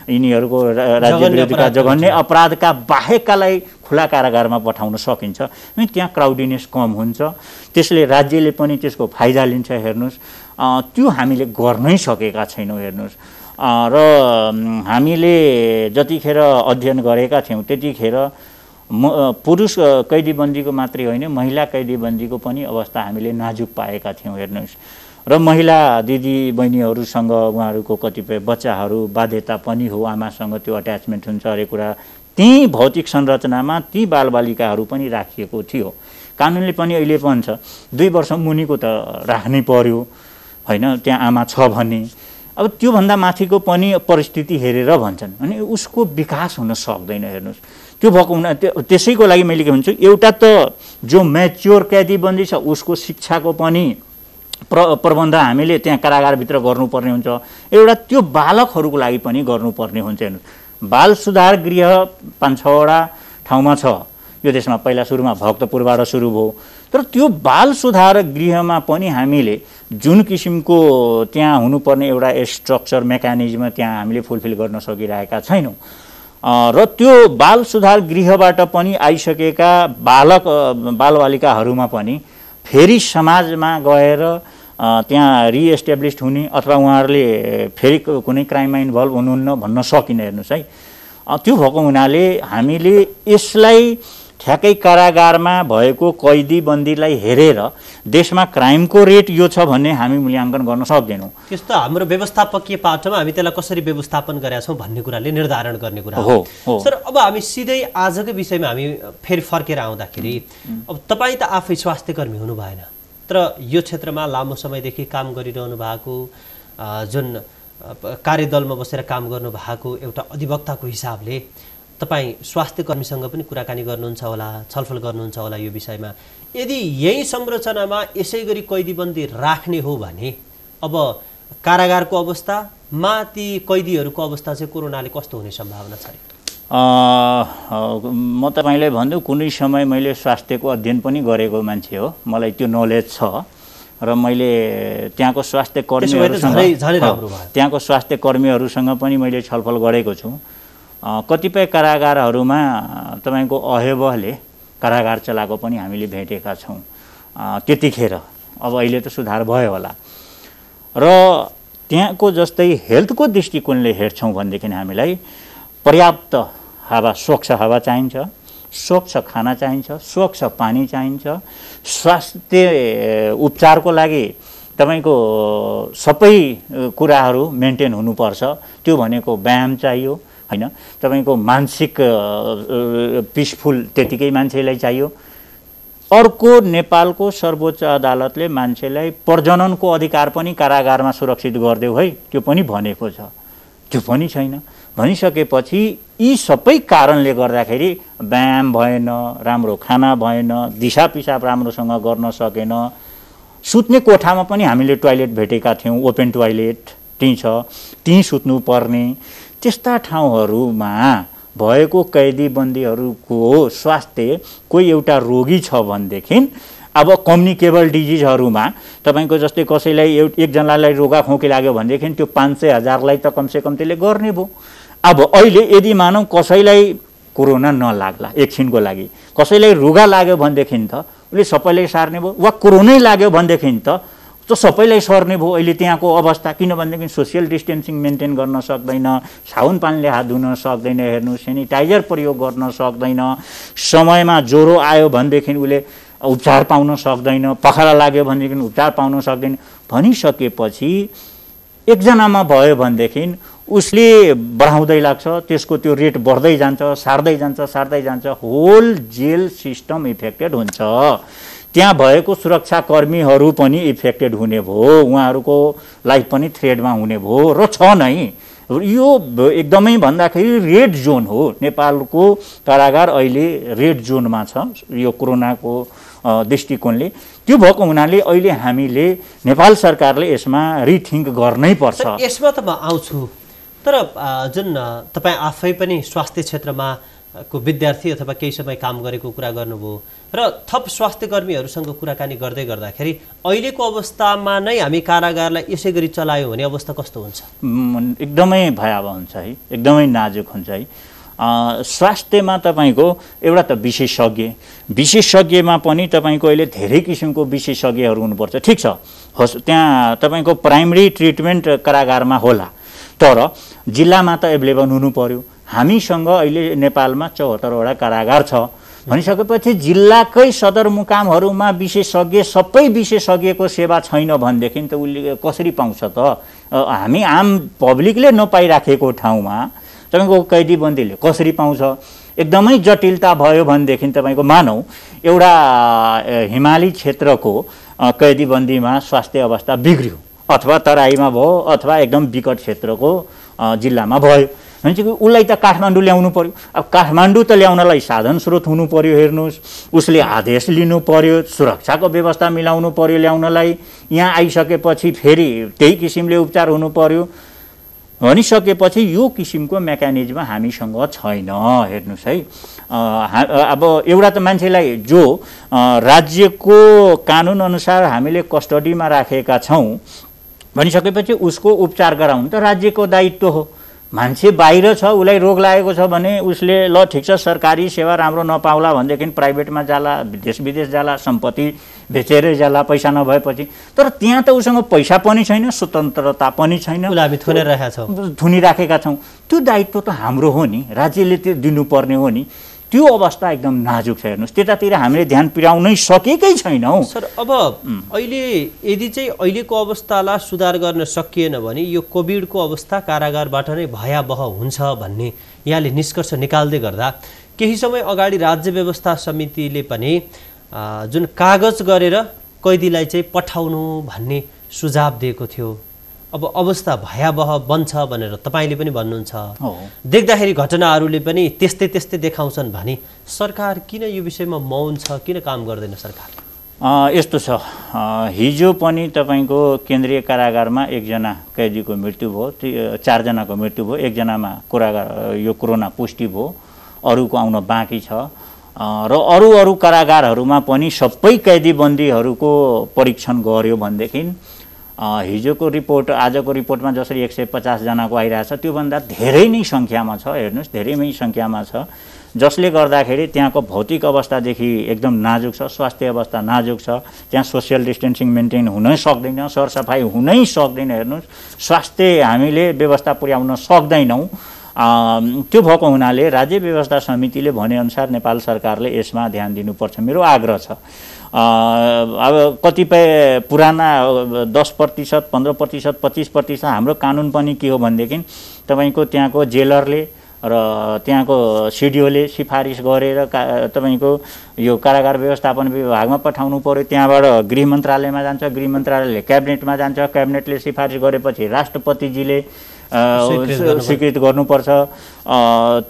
यिनीहरूको राज्य विरोधीका जघन्य अपराधका बाहेकलाई खुला कारागारमा पठाउन सकिन्छ। अनि त्यहाँ क्राउडिनेस कम हुन्छ, त्यसले राज्यले पनि त्यसको फाइदा लिन्छ। हेर्नुहोस्, त्यो हामीले गर्नै सकेका छैनौँ। हेर्नुहोस्, र हामीले जतिखेर अध्ययन गरेका थियौँ त्यतिखेर पुरुष कैदीबन्दीको मात्रै होइन, महिला कैदीबन्दीको पनि अवस्था हामीले नाजुक पाएका थियौँ। हेर्नुहोस्, र महिला दिदी बहिनीहरूसँग उहाँहरूको कतिपय बच्चाहरू बाध्यता पनि हो, आमासँग त्यो अट्याचमेन्ट हुन्छ, हरेक कुरा त्यही भौतिक संरचनामा ती बालबालिकाहरू पनि राखिएको थियो। कानुनले पनि अहिले भन्छ 2 वर्ष मुनिको त राख्नै पर्यो होइन, त्यहाँ आमा छ भने। अब त्योभन्दा माथिको पनि परिस्थिति हेरेर भन्छन्, अनि उसको विकास हुन सक्दैन। हेर्नुहोस्, त्यो भएको हुन त्यसैको लागि मैले के भन्छु, एउटा त जो म्याच्योर कैदीबन्दी छ उसको शिक्षाको पनि प्रबन्ध हामीले त्यहाँ कारागारभित्र गर्नुपर्ने हुन्छ। एउटा त्यो बालकहरूको लागि पनि गर्नुपर्ने हुन्छ। हेर्नुहोस्, बाल सुधार गृह 5-6वटा ठाउँमा छ यो देशमा। पहिला सुरुमा भक्तपुरबाट सुरु भयो, तर त्यो बाल सुधार गृहमा पनि हामीले जुन किसिमको त्यहाँ हुनुपर्ने एउटा स्ट्रक्चर मेकानिजम त्यहाँ हामीले फुलफिल गर्न सकिरहेका छैनौँ। र त्यो बाल सुधार गृहबाट पनि आइसकेका बालबालिकाहरूमा पनि फेरि समाजमा गएर त्यहाँ रिएस्टाब्लिस्ड हुने अथवा उहाँहरूले फेरि कुनै क्राइममा इन्भल्भ हुनुहुन्न भन्न सकिन्न। हेर्नुहोस् है, त्यो भएको हुनाले हामीले यसलाई ठ्याक्कै कारागारमा भएको कैदीबन्दीलाई हेरेर देशमा क्राइमको रेट यो छ भन्ने हामी मूल्याङ्कन गर्न सक्दैनौँ। त्यस्तो हाम्रो व्यवस्थापकीय पाटोमा हामी त्यसलाई कसरी व्यवस्थापन गरेका छौँ भन्ने कुराले निर्धारण गर्ने कुरा हो। सर, अब हामी सिधै आजकै विषयमा हामी फेरि फर्केर आउँदाखेरि अब तपाईँ त आफै स्वास्थ्यकर्मी हुनु भएन, तर यो क्षेत्रमा लामो समयदेखि काम गरिरहनु भएको, जुन कार्यदलमा बसेर काम गर्नु भएको एउटा अधिवक्ताको हिसाबले तपाईँ स्वास्थ्यकर्मीसँग पनि कुराकानी गर्नुहुन्छ होला, छलफल गर्नुहुन्छ होला यो विषयमा। यदि यही संरचनामा यसै गरी कैदीबन्दी राख्ने हो भने अब कारागारको अवस्थामा ती कैदीहरूको अवस्था चाहिँ कोरोनाले कस्तो हुने सम्भावना छ? म तपाईँलाई भन्छु, कुनै समय मैले स्वास्थ्यको अध्ययन पनि गरेको मान्छे हो, मलाई त्यो नलेज छ, र मैले त्यहाँको स्वास्थ्य कर्मीहरूसँग पनि मैले छलफल गरेको छु। कतिपय कारागारहरूमा तपाईँको अहेबहले कारागार चलाएको पनि हामीले भेटेका छौँ त्यतिखेर। अब अहिले त सुधार भयो होला। र त्यहाँको जस्तै हेल्थको दृष्टिकोणले हेर्छौँ भनेदेखि हामीलाई पर्याप्त हावा, स्वच्छ हावा चाहिन्छ, स्वच्छ खाना चाहिन्छ, स्वच्छ पानी चाहिन्छ, स्वास्थ्य उपचारको लागि तपाईँको सबै कुराहरू मेन्टेन हुनुपर्छ। त्यो भनेको व्यायाम चाहियो होइन, तपाईँको मानसिक पिसफुल त्यतिकै मान्छेलाई चाहियो। अर्को, नेपालको सर्वोच्च अदालतले मान्छेलाई प्रजननको अधिकार पनि कारागारमा सुरक्षित गरिदेऊ है, त्यो पनि भनेको छ। त्यो पनि छैन। भनिसकेपछि यी सबै कारणले गर्दाखेरि व्यायाम भएन, राम्रो खाना भएन, दिशा पिसाब राम्रोसँग गर्न सकेन। सुत्ने कोठामा पनि हामीले टोयलेट भेटेका थियौँ, ओपन टोयलेट त्यहीँ छ, त्यहीँ सुत्नु पर्ने। त्यस्ता ठाउँहरूमा भएको कैदीबन्दीहरूको स्वास्थ्य, कोही एउटा रोगी छ भनेदेखि अब कम्युनिकेबल डिजिजहरूमा तपाईँको जस्तै कसैलाई एकजनालाई रोगा खोकी लाग्यो भनेदेखि त्यो 500,000लाई त कमसेकम त्यसले गर्ने भयो। अब अहिले यदि मानौँ कसैलाई कोरोना नलाग्ला एकछिनको लागि, कसैलाई रुगा लाग्यो भनेदेखि त उसले सबैलाई सार्ने भयो, वा कोरोनै लाग्यो भनेदेखि त सबैलाई सर्ने भयो अहिले त्यहाँको अवस्था। किनभनेदेखि सोसियल डिस्टेन्सिङ मेन्टेन गर्न सक्दैन, साबुन पानीले हात धुन सक्दैन, हेर्नु सेनिटाइजर प्रयोग गर्न सक्दैन, समयमा ज्वरो आयो भनेदेखि उसले उपचार पाउन सक्दैन, पखाला लाग्यो भनेदेखि उपचार पाउन सक्दैन। भनिसकेपछि एकजनामा भयो भनेदेखि उसले बढाउँदै लाग्छ, त्यसको त्यो रेट बढ्दै जान्छ, सार्दै जान्छ, होल जेल सिस्टम इफेक्टेड हुन्छ। त्यहाँ भएको सुरक्षाकर्मीहरू पनि इफेक्टेड हुने भयो, उहाँहरूको लाइफ पनि थ्रेडमा हुने भयो र छ नै। यो एकदमै भन्दाखेरि रेड जोन हो, नेपालको कारागार अहिले रेड जोनमा छ यो कोरोनाको दृष्टिकोणले। त्यो भएको हुनाले अहिले हामीले नेपाल सरकारले यसमा रिथिङ्क गर्नै पर्छ। यसमा त म आउँछु, तर जुन तपाईँ आफै पनि स्वास्थ्य क्षेत्रमा को विद्यार्थी अथवा केही समय काम गरेको कुरा गर्नुभयो र थप स्वास्थ्य कर्मीहरूसँग कुराकानी गर्दै गर्दाखेरि अहिलेको अवस्थामा नै हामी कारागारलाई यसै गरी चलायौँ भने अवस्था कस्तो हुन्छ? एकदमै भयावह हुन्छ है, एकदमै नाजुक हुन्छ है। स्वास्थ्यमा तपाईँको एउटा त विशेषज्ञमा पनि तपाईँको अहिले धेरै किसिमको विशेषज्ञहरू हुनुपर्छ। ठिक छ, त्यहाँ तपाईँको प्राइमरी ट्रिटमेन्ट कारागारमा होला, तर जिल्लामा त एभाइलेबल हुनु पर्यो। हामीसँग अहिले नेपालमा 74वटा कारागार छ भनिसकेपछि जिल्लाकै सदरमुकामहरूमा विशेषज्ञ सबै विशेषज्ञको सेवा छैन भनेदेखि त उसले कसरी पाउँछ त? हामी आम पब्लिकले नपाइराखेको ठाउँमा तपाईँको कैदीबन्दीले कसरी पाउँछ? एकदमै जटिलता भयो भनेदेखि तपाईँको मानौँ एउटा हिमाली क्षेत्रको कैदीबन्दीमा स्वास्थ्य अवस्था बिग्रियो, अथवा तराईमा भयो, अथवा एकदम विकट क्षेत्रको जिल्लामा भयो भनेपछि उसलाई त काठमाडौँ ल्याउनु पर्यो। अब काठमाडौँ त ल्याउनलाई साधन स्रोत हुनु पर्यो, हेर्नुहोस् उसले आदेश लिनु पर्यो, सुरक्षाको व्यवस्था मिलाउनु पर्यो ल्याउनलाई। यहाँ आइसकेपछि फेरि त्यही किसिमले उपचार हुनु पर्यो भनिसकेपछि यो किसिमको मेकानिजम हामीसँग छैन। हेर्नुहोस् है, अब एउटा त मान्छेलाई जो राज्यको कानुन अनुसार हामीले कस्टडीमा राखेका छौँ भनिसकेपछि उसको उपचार गराउनु त राज्यको दायित्व हो। मान्छे बाहिर छ, उसलाई रोग लागेको छ भने उसले ल ठिक छ सरकारी सेवा राम्रो नपाउला भनेदेखि प्राइभेटमा जाला, देश विदेश जाला, सम्पत्ति बेचेरै जाला पैसा नभएपछि। तर त्यहाँ त उसँग पैसा पनि छैन, स्वतन्त्रता पनि छैन, हामी थुनिराखेका छौँ। त्यो दायित्व त हाम्रो हो नि, राज्यले त्यो दिनुपर्ने हो नि। त्यो अवस्था एकदम नाजुक छ। हेर्नुहोस् त्यतातिर हामीले ध्यान पुर्याउनै सकेकै छैनौँ। सर, अब अहिले यदि चाहिँ अहिलेको अवस्थालाई सुधार गर्न सकिएन भने यो कोभिडको अवस्था कारागारबाट नै भयावह हुन्छ भन्ने यहाँले निष्कर्ष निकाल्दै गर्दा केही समय अगाडि राज्य व्यवस्था समितिले पनि जुन कागज गरेर कैदीलाई चाहिँ पठाउनु भन्ने सुझाव दिएको थियो। अब अवस्था भयावह बन्छ भनेर तपाईँले पनि भन्नुहुन्छ, देख्दाखेरि घटनाहरूले पनि त्यस्तै देखाउँछन् भने सरकार किन यो विषयमा मौन छ, किन काम गर्दैन सरकार? यस्तो छ, हिजो पनि तपाईँको केन्द्रीय कारागारमा एकजना कैदीको मृत्यु भयो, 4 जनाको मृत्यु भयो, 1 जनामा यो कोरोना पुष्टि भयो, अरूको आउन बाँकी छ। र अरू कारागारहरूमा पनि सबै कैदीबन्दीहरूको परीक्षण गर्यो भनेदेखि हिजोको रिपोर्ट आजको रिपोर्टमा जसरी 150 जनाको आइरहेछ त्योभन्दा धेरै नै सङ्ख्यामा छ। हेर्नुहोस् धेरै नै सङ्ख्यामा छ, जसले गर्दाखेरि त्यहाँको भौतिक अवस्थादेखि एकदम नाजुक छ, स्वास्थ्य अवस्था नाजुक छ, त्यहाँ सोसियल डिस्टेन्सिङ मेन्टेन हुनै सक्दैन, सरसफाइ हुनै सक्दैन। हेर्नुहोस् स्वास्थ्य हामीले व्यवस्था पुर्याउन सक्दैनौँ। त्यो भएको हुनाले राज्य व्यवस्था समितिले भनेअनुसार नेपाल सरकारले यसमा ध्यान दिनुपर्छ, मेरो आग्रह छ। अब कतिपय पुराना 10%, 15%, 25% हाम्रो कानुन पनि के हो भनेदेखि तपाईँको त्यहाँको जेलरले र त्यहाँको सिडिओले सिफारिस गरेर तपाईँको यो कारागार व्यवस्थापन विभागमा पठाउनु पर्यो, त्यहाँबाट गृह मन्त्रालयमा जान्छ, गृह मन्त्रालयले क्याबिनेटमा जान्छ, क्याबिनेटले सिफारिस गरेपछि राष्ट्रपतिजीले स्वीकृत गर्नुपर्छ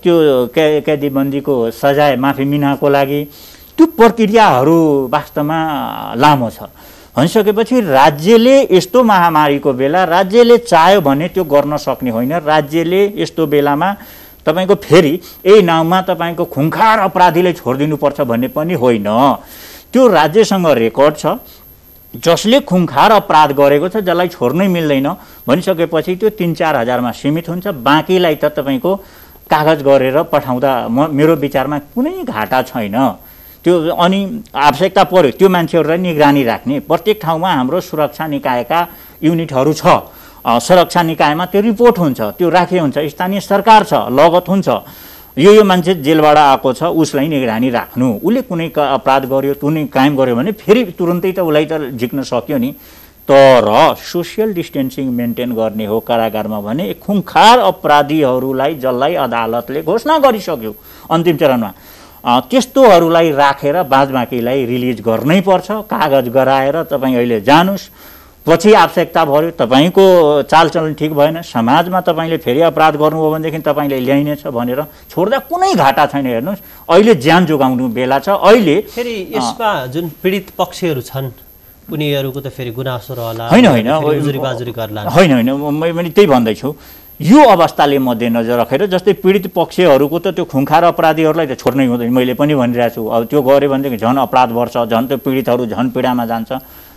त्यो कैदीबन्दीको सजाय माफी मिनाको लागि। त्यो प्रक्रियाहरू वास्तवमा लामो छ भनिसकेपछि राज्यले यस्तो महामारीको बेला राज्यले चाह्यो भने त्यो गर्न सक्ने होइन। राज्यले यस्तो बेलामा तपाईँको फेरि यही नाउँमा तपाईँको खुङ्खार अपराधीलाई छोडिदिनुपर्छ भन्ने पनि होइन। त्यो राज्यसँग रेकर्ड छ। जसले खुङखार अपराध गरेको छ, जसलाई छोड्नै मिल्दैन भनिसकेपछि त्यो 3-4 हजारमा सीमित हुन्छ। बाँकीलाई त तपाईँको कागज गरेर पठाउँदा मेरो विचारमा कुनै घाटा छैन। त्यो अनि आवश्यकता पर्यो त्यो मान्छेहरूलाई निगरानी राख्ने। प्रत्येक ठाउँमा हाम्रो सुरक्षा निकायका युनिटहरू छ। सुरक्षा निकायमा त्यो रिपोर्ट हुन्छ, त्यो राखे हुन्छ। स्थानीय सरकार छ, लगत हुन्छ। यो मान्छे जेलबाट आएको छ, उसलाई निगरानी राख्नु। उसले कुनै अपराध गर्यो, कुनै क्राइम गर्यो भने फेरि तुरुन्तै त उसलाई त झिक्न सक्यो नि। तर सोसियल डिस्टेन्सिङ मेन्टेन गर्ने हो कारागारमा भने खुङखार अपराधीहरूलाई जसलाई अदालतले घोषणा गरिसक्यो अन्तिम चरणमा, त्यस्तोहरूलाई राखेर बाँचबाँकीलाई रिलिज गर्नै पर्छ। कागज गराएर तपाईँ अहिले जानुस्, पछि आवश्यकता भयो, तपाईँको चालचलन ठिक भएन, समाजमा तपाईँले फेरि अपराध गर्नुभयो भनेदेखि तपाईँले ल्याइनेछ भनेर छोड्दा कुनै घाटा छैन। हेर्नुहोस्, अहिले ज्यान जोगाउनु बेला छ। अहिले फेरि यसमा जुन पीडित पक्षहरू छन् उनीहरूको त फेरि गुनासो रहला, होइन मैले त्यही भन्दैछु। यो अवस्थाले मध्यनजर राखेर जस्तै पीडित पक्षहरूको त त्यो खुङखार अपराधीहरूलाई त छोड्नै हुँदैन। मैले पनि भनिरहेको छु, अब त्यो गऱ्यो भनेदेखि झन् अपराध बढ्छ, झन् त्यो पीडितहरू झन् पीडामा जान्छ।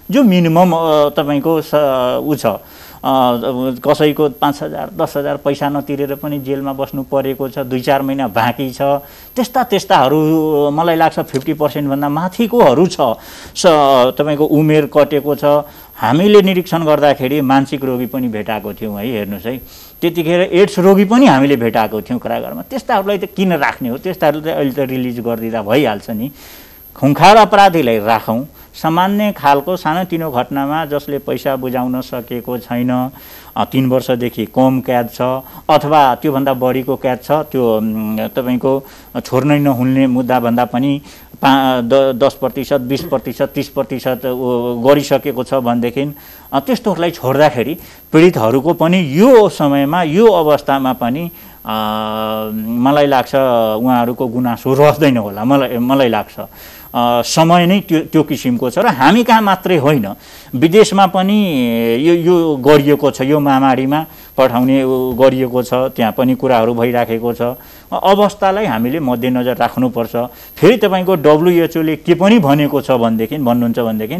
जो मिनिमम तपाईँको ऊ छ, कसैको 5,000 10,000 पैसा नतिरेर पनि जेलमा बस्नु परेको छ, 2-4 महिना बाँकी छ, त्यस्ताहरू मलाई लाग्छ 50% भन्दा माथिकोहरू छ। तपाईँको उमेर कटेको छ। हामीले निरीक्षण गर्दाखेरि मानसिक रोगी पनि भेटाएको थियौँ है। हेर्नुहोस् है, त्यतिखेर एड्स रोगी पनि हामीले भेटाएको थियौँ कारागारमा। त्यस्ताहरूलाई त किन राख्ने हो? त्यस्ताहरू त अहिले त रिलिज गरिदिँदा भइहाल्छ नि। खुङखार अपराधीलाई राखौँ। सामान्य खालको सानोतिनो घटनामा जसले पैसा बुझाउन सकेको छैन, 3 वर्षदेखि कम कैद छ अथवा त्योभन्दा बढीको कैद छ, त्यो तपाईँको छोड्नै नहुने मुद्दाभन्दा पनि 10%, 20%, 30% गरिसकेको छ भनेदेखि त्यस्तोहरूलाई छोड्दाखेरि पीडितहरूको पनि यो समयमा यो अवस्थामा पनि मलाई लाग्छ उहाँहरूको गुनासो रहँदैन होला। मलाई लाग्छ समय नै त्यो किसिमको छ। र हामी कहाँ मात्रै होइन, विदेशमा पनि यो गरिएको छ। यो महामारीमा पठाउने गरिएको छ, त्यहाँ पनि कुराहरू भइराखेको छ। अवस्थालाई हामीले मध्यनजर राख्नुपर्छ। फेरि तपाईँको WHO ले के पनि भनेको छ भन्नुहुन्छ भनेदेखि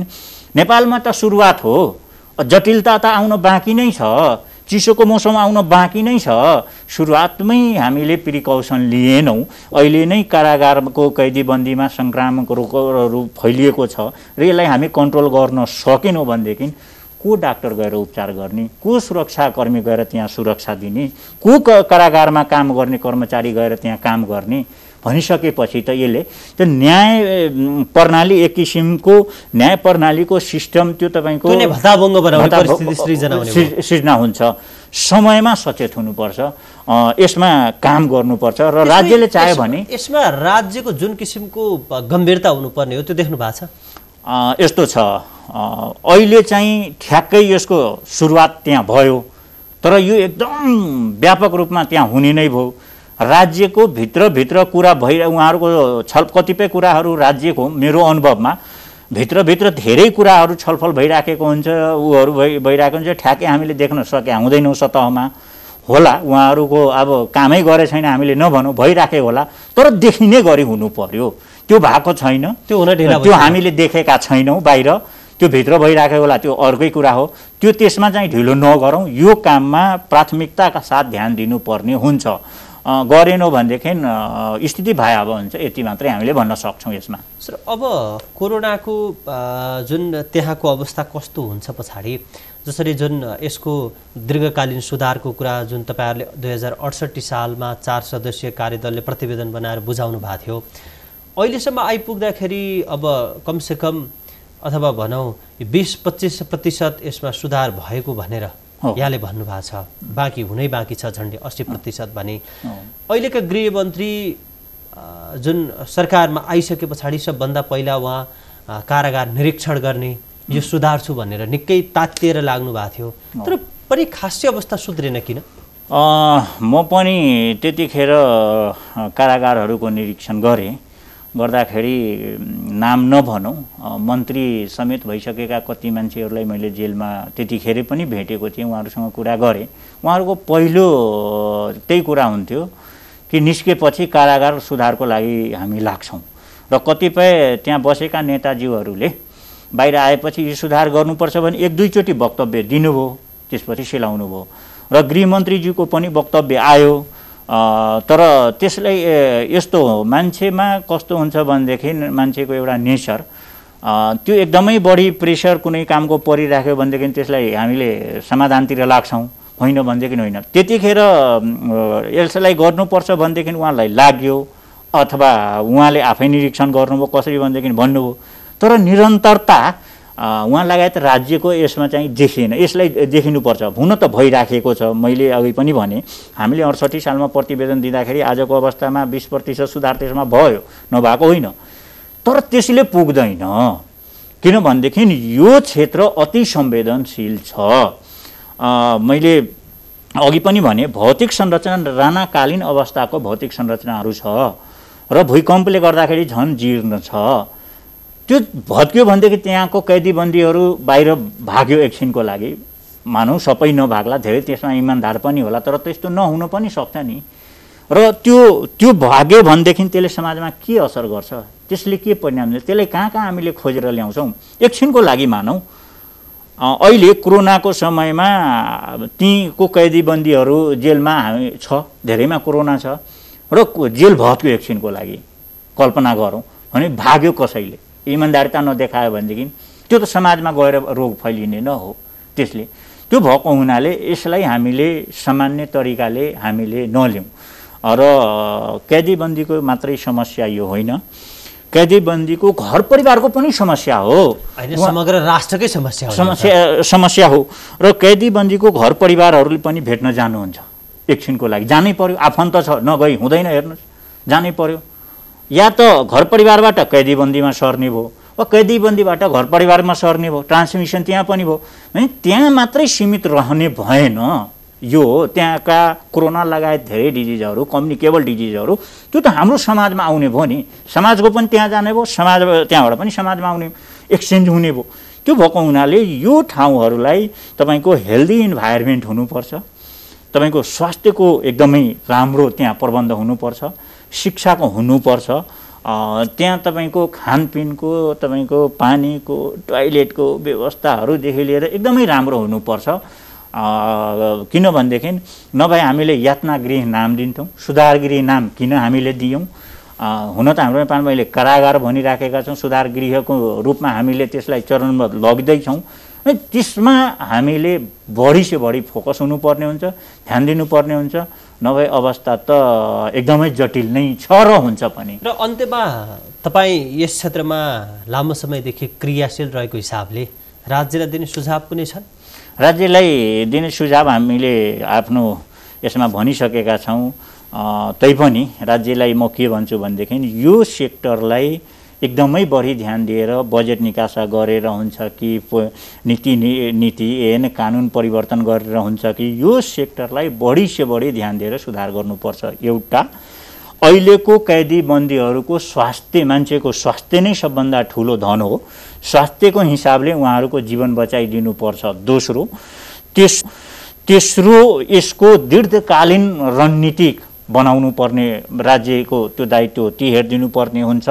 नेपालमा त सुरुवात हो, जटिलता त आउन बाँकी नै छ, चिसोको मौसम आउन बाँकी नै छ। सुरुवातमै हामीले प्रिकौसन लिएनौँ। अहिले नै कारागारको कैदीबन्दीमा सङ्क्रामक रोगहरू फैलिएको छ र यसलाई हामी कन्ट्रोल गर्न सकेनौँ भनेदेखि को डाक्टर गएर उपचार गर्ने, को सुरक्षाकर्मी गएर त्यहाँ सुरक्षा दिने, को कारागारमा काम गर्ने कर्मचारी गएर त्यहाँ काम गर्ने भनिसकेपछि त यसले त्यो न्याय प्रणाली एक किसिमको न्याय प्रणालीको सिस्टम त्यो तपाईँको भत्ताभङ्ग बनाउने परिस्थिति सृजना हुन्छ। समयमा सचेत हुनुपर्छ, यसमा काम गर्नुपर्छ र राज्यले चाह्यो भने यसमा राज्यको जुन किसिमको गम्भीरता हुनुपर्ने हो त्यो देख्नु भएको छ। यस्तो छ, अहिले चाहिँ ठ्याक्कै यसको सुरुवात त्यहाँ भयो, तर यो एकदम व्यापक रूपमा त्यहाँ हुने नै भयो। राज्यको भित्र कुरा उहाँहरूको कतिपय कुराहरू राज्यको मेरो अनुभवमा भित्र धेरै कुराहरू छलफल भइराखेको हुन्छ, उहरू भइरहेको हुन्छ। ठ्याक्कै हामीले देख्न सके हुँदैनौँ सतहमा होला। उहाँहरूको अब कामै गरे छैन हामीले नभनौँ, भइराखे होला, तर देखिने गरी हुनु पर्यो। त्यो भएको छैन, त्यो हामीले देखेका छैनौँ बाहिर, त्यो भित्र भइराखेको होला, त्यो अर्कै कुरा हो। त्यो त्यसमा चाहिँ ढिलो नगरौँ। यो काममा प्राथमिकताका साथ ध्यान दिनुपर्ने हुन्छ। गरेनौँ भनेदेखि स्थिति भयावह हुन्छ। यति मात्रै हामीले भन्न सक्छौँ यसमा। सर, अब कोरोनाको जुन त्यहाँको अवस्था कस्तो हुन्छ पछाडि, जसरी जुन यसको दीर्घकालीन सुधारको कुरा जुन तपाईँहरूले 2068 सालमा 4 सदस्यीय कार्यदलले प्रतिवेदन बनाएर बुझाउनु भएको थियो, अहिलेसम्म आइपुग्दाखेरि अब कमसेकम अथवा भनौँ 20-25% यसमा सुधार भएको भनेर यहाँले भन्नुभएको छ। बाँकी हुनै बाँकी छ, झन्डै 80% भने। अहिलेका गृहमन्त्री जुन सरकारमा आइसके पछाडि सबभन्दा पहिला उहाँ कारागार निरीक्षण गर्ने यो सुधार्छु भनेर निकै तात्तिएर लाग्नु भएको थियो, तर पनि खासै अवस्था सुध्रेन किन? म पनि त्यतिखेर कारागारहरूको निरीक्षण गर्दाखेरि नाम नभनौँ, मन्त्री समेत भइसकेका कति मान्छेहरूलाई मैले जेलमा त्यतिखेर पनि भेटेको थिएँ, उहाँहरूसँग कुरा गरेँ। उहाँहरूको पहिलो त्यही कुरा हुन्थ्यो कि निस्केपछि कारागार सुधारको लागि हामी लाग्छौँ। र कतिपय त्यहाँ बसेका नेताजीहरूले बाहिर आएपछि यो सुधार गर्नुपर्छ भने एक दुईचोटि वक्तव्य दिनुभयो, त्यसपछि सेलाउनु भयो र गृहमन्त्रीज्यूको पनि वक्तव्य आयो। तर त्यसलाई यस्तो हो, मान्छेमा कस्तो हुन्छ भनेदेखि मान्छेको एउटा नेचर त्यो एकदमै बढी प्रेसर कुनै कामको परिराख्यो भनेदेखि त्यसलाई हामीले समाधानतिर लाग्छौँ, होइन भनेदेखि होइन। त्यतिखेर यसलाई गर्नुपर्छ भनेदेखि उहाँलाई लाग्यो अथवा उहाँले आफै निरीक्षण गर्नुभयो कसरी भनेदेखि भन्नुभयो, तर निरन्तरता उहाँ लगायत राज्यको यसमा चाहिँ देखिएन। यसलाई देखिनुपर्छ, हुन त भइराखेको छ। मैले अघि पनि भने हामीले 68 सालमा प्रतिवेदन दिँदाखेरि आजको अवस्थामा 20% सुधार त्यसमा भयो, नभएको होइन, तर त्यसले पुग्दैन। किनभनेदेखि यो क्षेत्र अति संवेदनशील छ। मैले अघि पनि भने भौतिक संरचना राणाकालीन अवस्थाको भौतिक संरचनाहरू छ र भूकम्पले गर्दाखेरि झन् जीर्ण छ। त्यो भत्कियो भनेदेखि त्यहाँको कैदीबन्दीहरू बाहिर भाग्यो एकछिनको लागि, मानौँ सबै नभाग्ला, धेरै त्यसमा इमान्दार पनि होला, तर त्यस्तो नहुन पनि सक्छ नि। र त्यो भाग्यो भनेदेखि त्यसले समाजमा के असर गर्छ, त्यसले के परिणाम दिन्छ, त्यसलाई कहाँ हामीले खोजेर ल्याउँछौँ। एकछिनको लागि मानौँ अहिले कोरोनाको समयमा तीको कैदीबन्दीहरू जेलमा छ, धेरैमा कोरोना छ र जेल भत्क्यो एकछिनको लागि, कल्पना गरौँ भने भाग्यो कसैले, इमान्दारिता नदेखायो भनेदेखि त्यो त समाजमा गएर रोग फैलिने न हो। त्यसले त्यो भएको हुनाले यसलाई हामीले सामान्य तरिकाले हामीले नलिउँ। र कैदीबन्दीको मात्रै समस्या यो होइन, कैदीबन्दीको घर परिवारको पनि समस्या हो, समग्र राष्ट्रकै समस्या हो। र कैदीबन्दीको घर परिवारहरूले पनि भेट्न जानुहुन्छ, एकछिनको लागि जानै पर्यो, आफन्त छ नगई हुँदैन, हेर्नुहोस् जानै पर्यो। या त घर परिवारबाट कैदीबन्दीमा सर्ने भयो वा कैदीबन्दीबाट घर परिवारमा सर्ने भयो, ट्रान्समिसन त्यहाँ पनि भयो। है त्यहाँ मात्रै सीमित रहने भएन। यो त्यहाँका कोरोना लगायत धेरै डिजिजहरू, कम्युनिकेबल डिजिजहरू, त्यो त हाम्रो समाजमा आउने भयो नि, समाजको पनि त्यहाँ जाने भयो, समाज त्यहाँबाट पनि समाजमा आउने, एक्सचेन्ज हुने भयो। त्यो भएको हुनाले यो ठाउँहरूलाई तपाईँको हेल्दी इन्भाइरोमेन्ट हुनुपर्छ, तपाईँको स्वास्थ्यको एकदमै राम्रो त्यहाँ प्रबन्ध हुनुपर्छ, शिक्षाको हुनुपर्छ, त्यहाँ तपाईँको खानपिनको, तपाईँको पानीको, टोयलेटको व्यवस्थाहरूदेखि लिएर एकदमै राम्रो हुनुपर्छ। किनभनेदेखि नभए हामीले यातना गृह नाम दिन्छौँ, सुधार गृह नाम किन हामीले दियौँ। हुन त हाम्रो नेपालमा अहिले कारागार भनिराखेका छौँ, सुधार गृहको रूपमा हामीले त्यसलाई चरणमा लग्दैछौँ। त्यसमा हामीले बढी से बढी फोकस हुनुपर्ने हुन्छ, ध्यान दिनुपर्ने हुन्छ, नभए अवस्था त एकदमै जटिल नै छ र हुन्छ पनि। र अन्त्यमा तपाईँ यस क्षेत्रमा लामो समयदेखि क्रियाशील रहेको हिसाबले राज्यलाई दिने सुझाव कुनै छन्? राज्यलाई दिने सुझाव हामीले आफ्नो यसमा भनिसकेका छौँ। तैपनि राज्यलाई म के भन्छु भनेदेखि यो सेक्टरलाई एकदमै बढी ध्यान दिएर बजेट निकासा गरेर हुन्छ कि नीति ऐन कानुन परिवर्तन गरेर हुन्छ कि यो सेक्टरलाई बढी से बढी ध्यान दिएर सुधार गर्नुपर्छ। एउटा अहिलेको कैदीबन्दीहरूको स्वास्थ्य, मान्छेको स्वास्थ्य नै सबभन्दा ठुलो धन हो, स्वास्थ्यको हिसाबले उहाँहरूको जीवन बचाइदिनुपर्छ। तेस्रो यसको दीर्घकालीन रणनीति बनाउनु पर्ने राज्यको त्यो दायित्व ती हेरिदिनु पर्ने हुन्छ।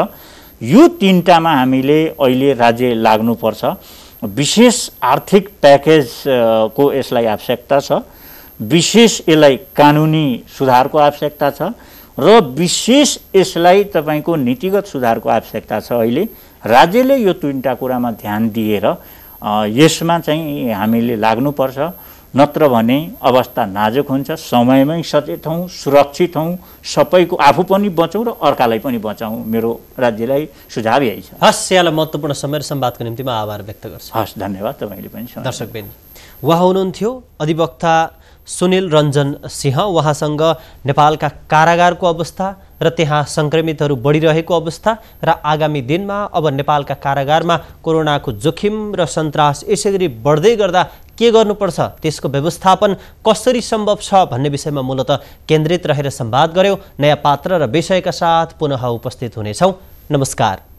यो तीनटामा हामीले अहिले राज्य लाग्नुपर्छ। विशेष आर्थिक प्याकेज को यसलाई आवश्यकता छ, विशेष यसलाई कानुनी सुधारको आवश्यकता छ र विशेष यसलाई तपाईँको नीतिगत सुधारको आवश्यकता छ। अहिले राज्यले यो तीनटा कुरामा ध्यान दिएर यसमा चाहिँ हामीले लाग्नुपर्छ, नत्र भने अवस्था नाजुक हुन्छ। समयमै सचेत हौँ, सुरक्षित हौँ, सबैको आफू पनि बचौँ र अर्कालाई पनि बचाउँ। मेरो राज्यलाई सुझाव यही छ। हस्, यहाँलाई महत्त्वपूर्ण समय र संवादको निम्ति म आभार व्यक्त गर्छु। हस्, धन्यवाद तपाईँले पनि। दर्शकबिन, उहाँ हुनुहुन्थ्यो अधिवक्ता सुनिल रञ्जन सिंह। उहाँसँग नेपालका कारागारको अवस्था र त्यहाँ सङ्क्रमितहरू बढिरहेको अवस्था र आगामी दिनमा अब नेपालका कारागारमा कोरोनाको जोखिम र सन्तास यसरी बढ्दै गर्दा के गर्नुपर्छ, त्यसको व्यवस्थापन कसरी सम्भव छ भन्ने विषयमा मूलतः केन्द्रित रहेर संवाद गर्यौँ। नयाँ पात्र र विषयका साथ पुनः उपस्थित हुनेछौँ। नमस्कार।